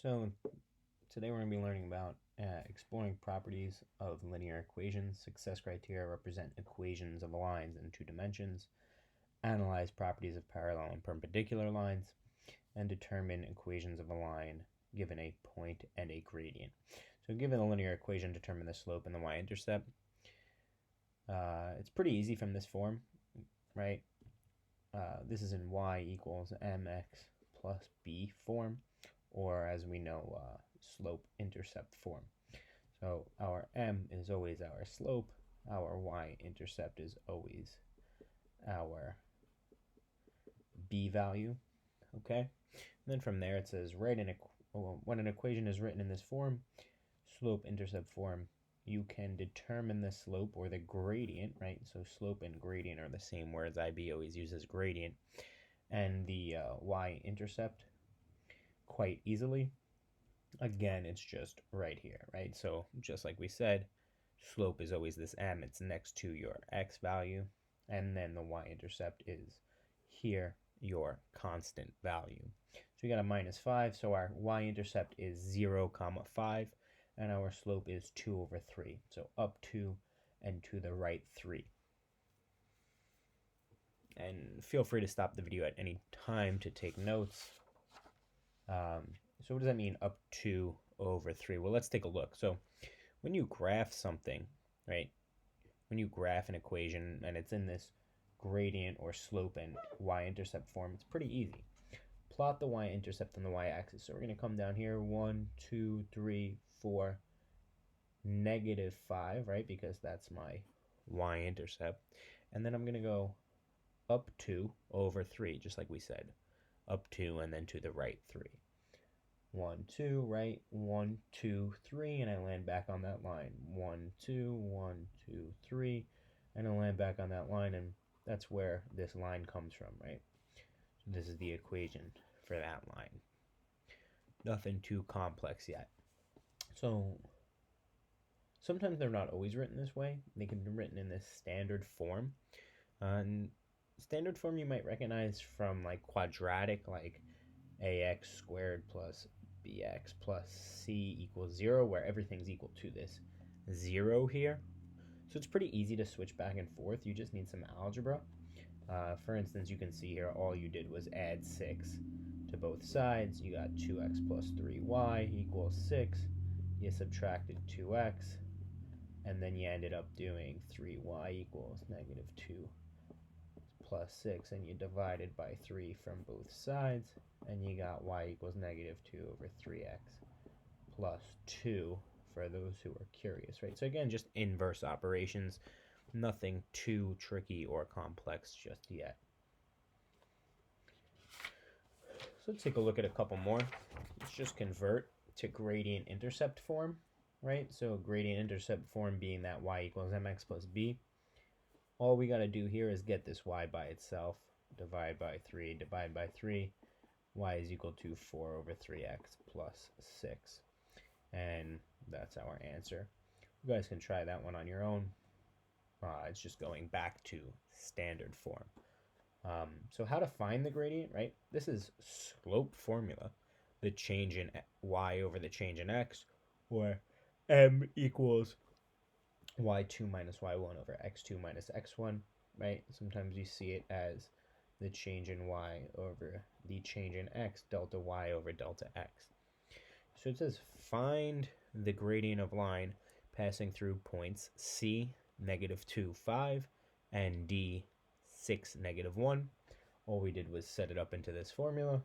So today we're going to be learning about exploring properties of linear equations. Success criteria represent equations of lines in two dimensions, analyze properties of parallel and perpendicular lines, and determine equations of a line given a point and a gradient. So given a linear equation, determine the slope and the y-intercept. It's pretty easy from this form, right? This is in y equals mx plus b form, or as we know, slope-intercept form. So our m is always our slope, our y-intercept is always our b value, okay? And then from there it says when an equation is written in this form, slope-intercept form, you can determine the slope or the gradient, right? So slope and gradient are the same words. IB always uses gradient. And the y-intercept quite easily. Again, it's just right here, right? So just like we said, slope is always this m. It's next to your x value. And then the y-intercept is here, your constant value. So we got a minus 5. So our y-intercept is 0, 5. And our slope is 2 over 3. So up 2 and to the right 3. And feel free to stop the video at any time to take notes. So what does that mean, up 2 over 3? Well, let's take a look. So when you graph something, right, when you graph an equation and it's in this gradient or slope and y-intercept form, it's pretty easy. Plot the y-intercept on the y-axis. So we're going to come down here, 1, 2, 3, 4, negative 5, right, because that's my y-intercept. And then I'm going to go up 2 over 3, just like we said. Up 2 and then to the right 3. 1, 2, right, 1, 2, 3, and I land back on that line. 1, 2, 1, 2, 3, and I land back on that line, and that's where this line comes from, right? So this is the equation for that line. Nothing too complex yet. So sometimes they're not always written this way. They can be written in this standard form. And standard form you might recognize from like quadratic, like ax squared plus bx plus c equals 0, where everything's equal to this 0 here. So it's pretty easy to switch back and forth. You just need some algebra. For instance, you can see here all you did was add 6 to both sides. You got 2x plus 3y equals 6. You subtracted 2x, and then you ended up doing 3y equals negative 2 plus 6, and you divided by 3 from both sides, and you got y equals negative 2 over 3x plus 2 for those who are curious, right? So again, just inverse operations, nothing too tricky or complex just yet. So let's take a look at a couple more. Let's just convert to gradient intercept form, right? So gradient intercept form being that y equals mx plus b. All we got to do here is get this y by itself, divide by 3, divide by 3. Y is equal to 4 over 3x plus 6. And that's our answer. You guys can try that one on your own. It's just going back to standard form. So how to find the gradient, right? This is slope formula. The change in y over the change in x, where m equals y2 minus y1 over x2 minus x1, right? Sometimes you see it as the change in y over the change in x, delta y over delta x. So it says find the gradient of line passing through points C, negative 2, 5, and D, 6, negative 1. All we did was set it up into this formula,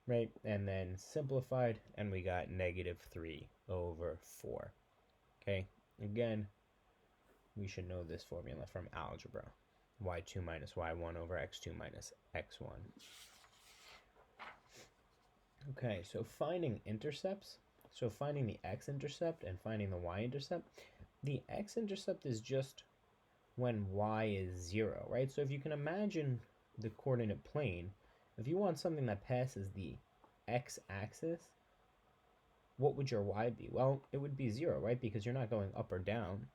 right? And then simplified, and we got negative 3 over 4. Okay, again, we should know this formula from algebra. y2 minus y1 over x2 minus x1. Okay, so finding intercepts. So finding the x-intercept and finding the y-intercept. The x-intercept is just when y is 0, right? So if you can imagine the coordinate plane, if you want something that passes the x-axis, what would your y be? Well, it would be 0, right? Because you're not going up or down.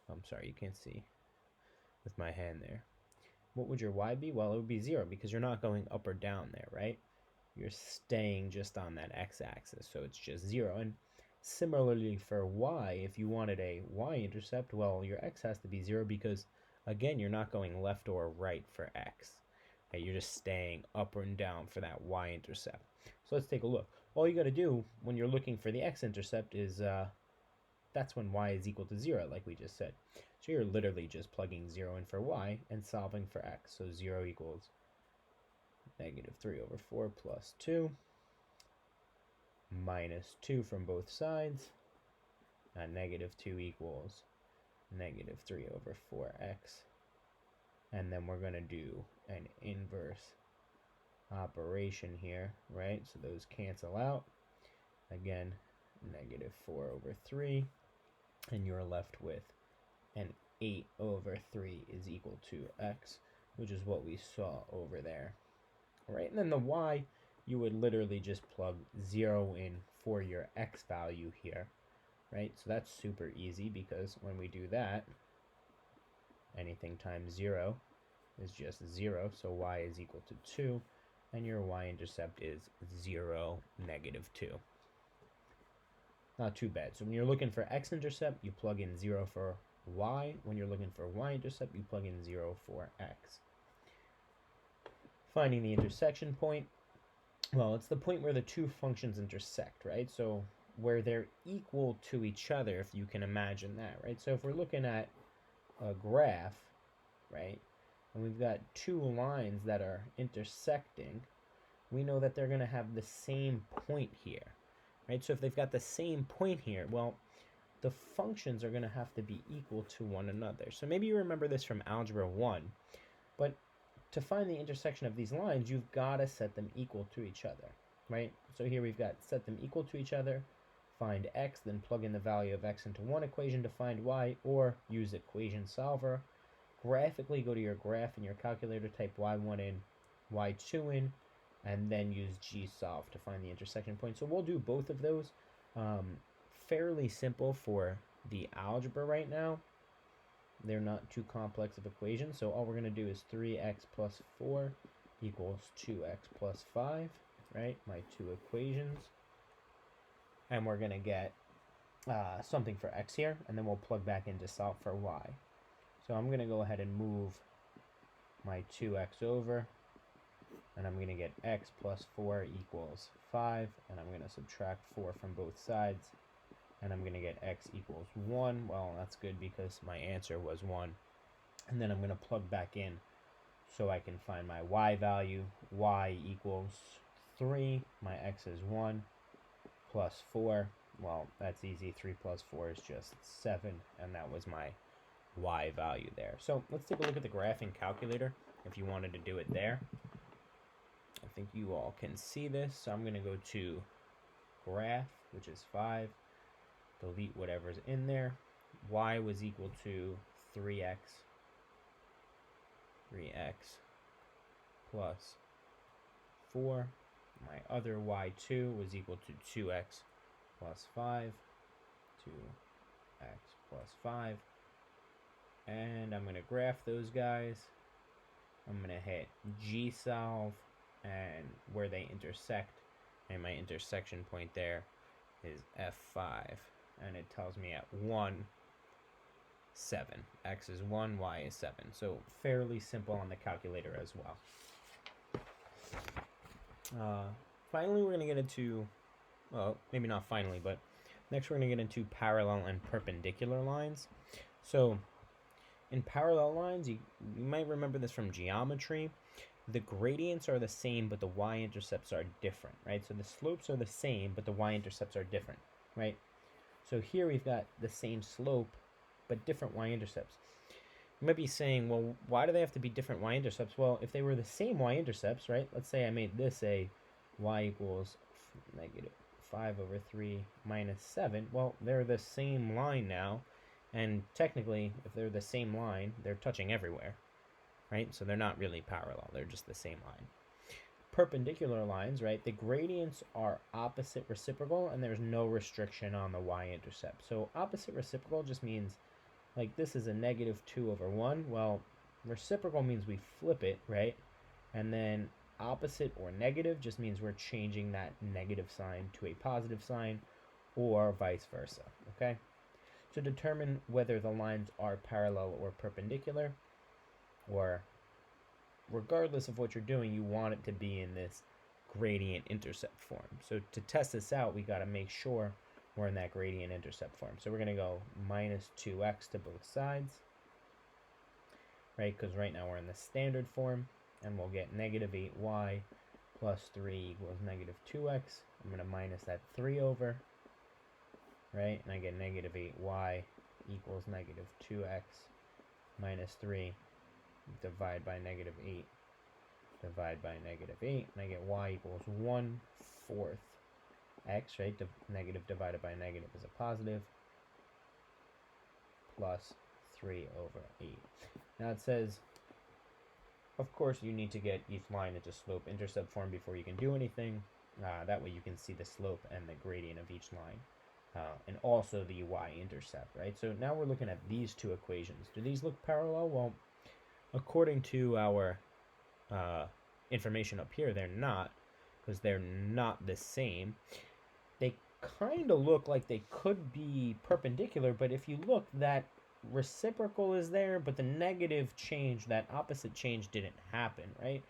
I'm sorry, you can't see with my hand there. What would your y be? Well, it would be 0 because you're not going up or down there, right? you're staying just on that x-axis, so it's just 0. And similarly for y, if you wanted a y-intercept, well, your x has to be 0 because, again, you're not going left or right for x. Okay, you're just staying up and down for that y-intercept. So let's take a look. All you got to do when you're looking for the x-intercept is that's when y is equal to 0, like we just said. So you're literally just plugging 0 in for y and solving for x. So 0 equals negative 3 over 4 plus 2 minus 2 from both sides. And negative 2 equals negative 3 over 4x. And then we're going to do an inverse operation here, right? So those cancel out. Again, negative 4 over 3. And you're left with an 8 over 3 is equal to x, which is what we saw over there. All right, and then the y, you would literally just plug 0 in for your x value here, right? So that's super easy because when we do that, anything times 0 is just 0, so y is equal to 2, and your y-intercept is 0, negative 2. Not too bad. So when you're looking for x-intercept, you plug in 0 for y. When you're looking for y-intercept, you plug in 0 for x. Finding the intersection point, well, it's the point where the two functions intersect, right? So where they're equal to each other, if you can imagine that, right? So if we're looking at a graph, right, and we've got two lines that are intersecting, we know that they're going to have the same point here, right? So if they've got the same point here, well, the functions are going to have to be equal to one another. So maybe you remember this from Algebra 1, but to find the intersection of these lines, you've got to set them equal to each other, right? So here we've got set them equal to each other, find x, then plug in the value of x into one equation to find y, or use equation solver. Graphically, go to your graph in your calculator, type y1 in, y2 in, and then use gsolve to find the intersection point. So we'll do both of those. Fairly simple for the algebra right now. They're not too complex of equations, so all we're going to do is 3x plus 4 equals 2x plus 5, right? My two equations. And we're going to get something for x here, and then we'll plug back in to solve for y. So I'm going to go ahead and move my 2x over, and I'm going to get x plus 4 equals 5, and I'm going to subtract 4 from both sides, and I'm going to get x equals 1. Well, that's good because my answer was 1. And then I'm going to plug back in so I can find my y value. Y equals 3. My x is 1 plus 4. Well, that's easy. 3 plus 4 is just 7, and that was my y value there. So let's take a look at the graphing calculator if you wanted to do it there. I think you all can see this. So I'm going to go to graph, which is 5. Delete whatever's in there. Y was equal to 3x plus 4. My other y2 was equal to 2x plus 5. 2x plus 5. And I'm going to graph those guys. I'm going to hit gsolve, and where they intersect, and my intersection point there is F5. And it tells me at 1, 7. X is 1, Y is 7. So fairly simple on the calculator as well. Finally, we're going to get into, well, maybe not finally, but next we're going to get into parallel and perpendicular lines. So in parallel lines, you might remember this from geometry. The gradients are the same, but the y-intercepts are different, right? So the slopes are the same, but the y-intercepts are different, right? So here we've got the same slope, but different y-intercepts. You might be saying, well, why do they have to be different y-intercepts? Well, if they were the same y-intercepts, right? Let's say I made this a y equals negative 5 over 3 minus 7. Well, they're the same line now. And technically, if they're the same line, they're touching everywhere, right? So they're not really parallel. They're just the same line. Perpendicular lines, right? The gradients are opposite reciprocal, and there's no restriction on the y-intercept. So opposite reciprocal just means, like, this is a negative 2 over 1. Well, reciprocal means we flip it, right? And then opposite or negative just means we're changing that negative sign to a positive sign, or vice versa, okay? To determine whether the lines are parallel or perpendicular, or regardless of what you're doing, you want it to be in this gradient intercept form. So to test this out, we got to make sure we're in that gradient intercept form. So we're going to go minus 2x to both sides, right? Because right now we're in the standard form, and we'll get negative 8y plus 3 equals negative 2x. I'm going to minus that 3 over, right? And I get negative 8y equals negative 2x minus 3. Divide by negative 8, divide by negative 8, and I get y equals 1/4 x, right? Negative divided by negative is a positive, plus 3 over 8. Now it says, of course, you need to get each line into slope-intercept form before you can do anything. That way you can see the slope and the gradient of each line, and also the y-intercept, right? So now we're looking at these two equations. Do these look parallel? Well, according to our information up here, they're not, because they're not the same. They kind of look like they could be perpendicular, but if you look, that reciprocal is there, but the negative change, that opposite change, didn't happen, right?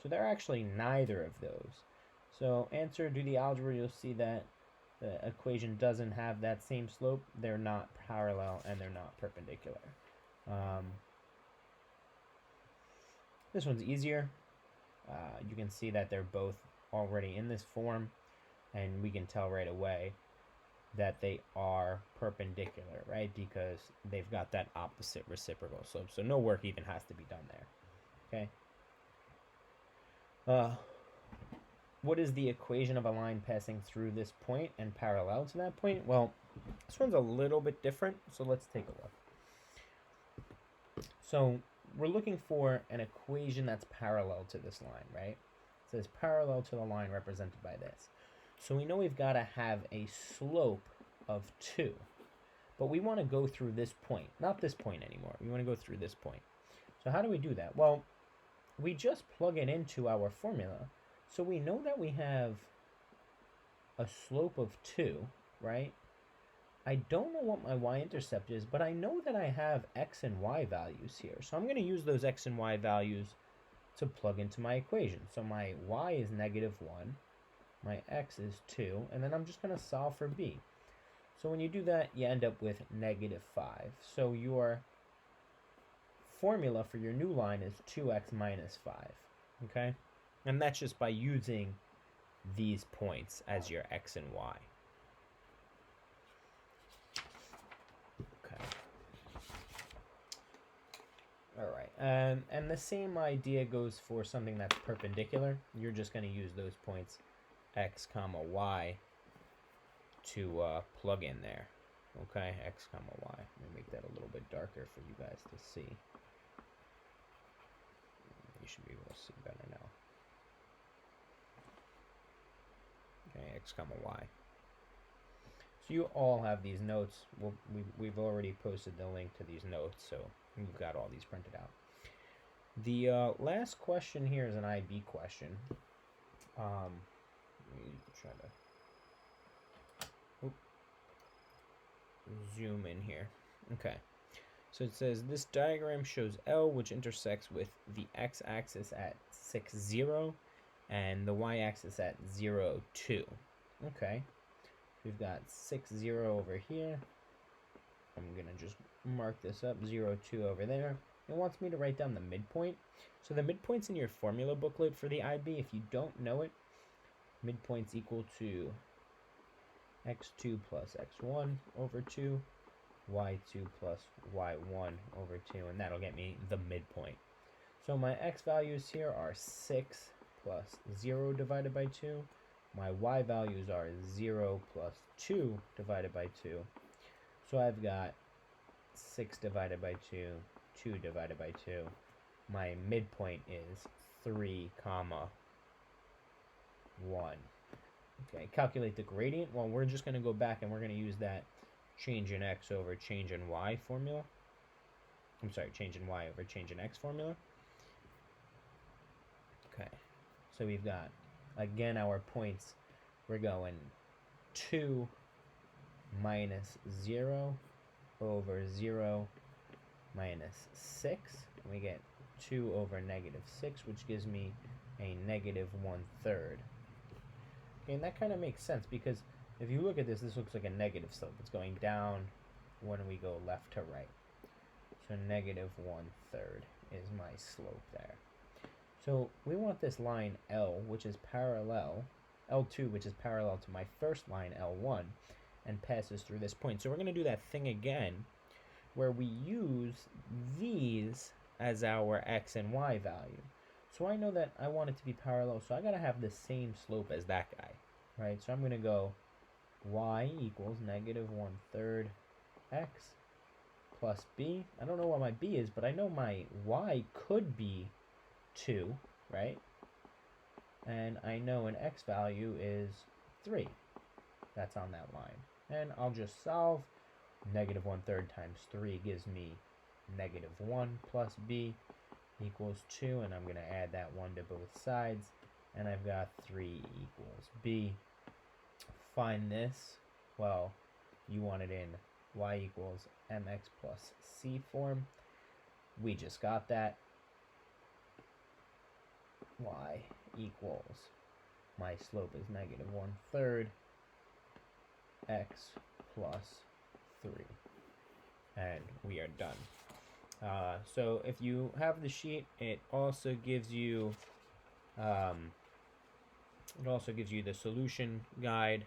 So they're actually neither of those. So answer, do the algebra, you'll see that the equation doesn't have that same slope. They're not parallel and they're not perpendicular. This one's easier. You can see that they're both already in this form, and we can tell right away that they are perpendicular, right? Because they've got that opposite reciprocal slope. So no work even has to be done there, okay? What is the equation of a line passing through this point and parallel to that point? Well, this one's a little bit different, so let's take a look. So we're looking for an equation that's parallel to this line, right? It says parallel to the line represented by this. So we know we've got to have a slope of 2. But we want to go through this point. Not this point anymore. We want to go through this point. So how do we do that? Well, we just plug it into our formula. So we know that we have a slope of 2, right? I don't know what my y-intercept is, but I know that I have x and y values here. So I'm going to use those x and y values to plug into my equation. So my y is negative 1, my x is 2, and then I'm just going to solve for b. So when you do that, you end up with negative 5. So your formula for your new line is 2x minus 5, okay? And that's just by using these points as your x and y. All right, and the same idea goes for something that's perpendicular. You're just going to use those points, x comma y, to plug in there. Okay, x comma y. Let me make that a little bit darker for you guys to see. You should be able to see better now. Okay, x comma y. So you all have these notes. We've already posted the link to these notes, so you've got all these printed out. The last question here is an IB question. Let me try to zoom in here. Okay. So it says, this diagram shows L, which intersects with the x-axis at 6, 0, and the y-axis at 0, 2. Okay. We've got 6, 0 over here. I'm going to just mark this up, 0, 2 over there. It wants me to write down the midpoint. So the midpoint's in your formula booklet for the IB. If you don't know it, midpoint's equal to x2 plus x1 over 2, y2 plus y1 over 2, and that'll get me the midpoint. So my x values here are 6 plus 0 divided by 2. My y values are 0 plus 2 divided by 2. So I've got 6 divided by 2, 2 divided by 2. My midpoint is 3, comma 1. Okay, calculate the gradient. Well, we're just going to go back and we're going to use that change in x over change in y formula. I'm sorry, change in y over change in x formula. Okay, So we've got, again, our points. We're going 2 minus 0 over 0 minus 6. And we get 2 over negative 6, which gives me a negative 1/3. Okay, and that kind of makes sense because if you look at this, this looks like a negative slope. It's going down when we go left to right. So negative 1/3 is my slope there. So we want this line L, which is parallel, L2, which is parallel to my first line, L1, and passes through this point. So we're going to do that thing again where we use these as our x and y value. So I know that I want it to be parallel, so I got to have the same slope as that guy, right? So I'm going to go y equals negative 1/3 x plus b. I don't know what my b is, but I know my y could be 2, right? And I know an x value is 3. That's on that line. And I'll just solve. Negative 1/3 times 3 gives me negative 1 plus b equals 2. And I'm going to add that 1 to both sides. And I've got 3 equals b. Find this. Well, you want it in y equals mx plus c form. We just got that. Y equals, my slope is negative 1/3 x plus 3. And we are done. So if you have the sheet, it also gives you the solution guide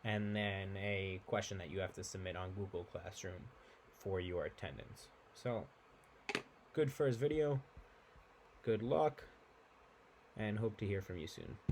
and then a question that you have to submit on Google Classroom for your attendance. So good first video. Good luck, and hope to hear from you soon.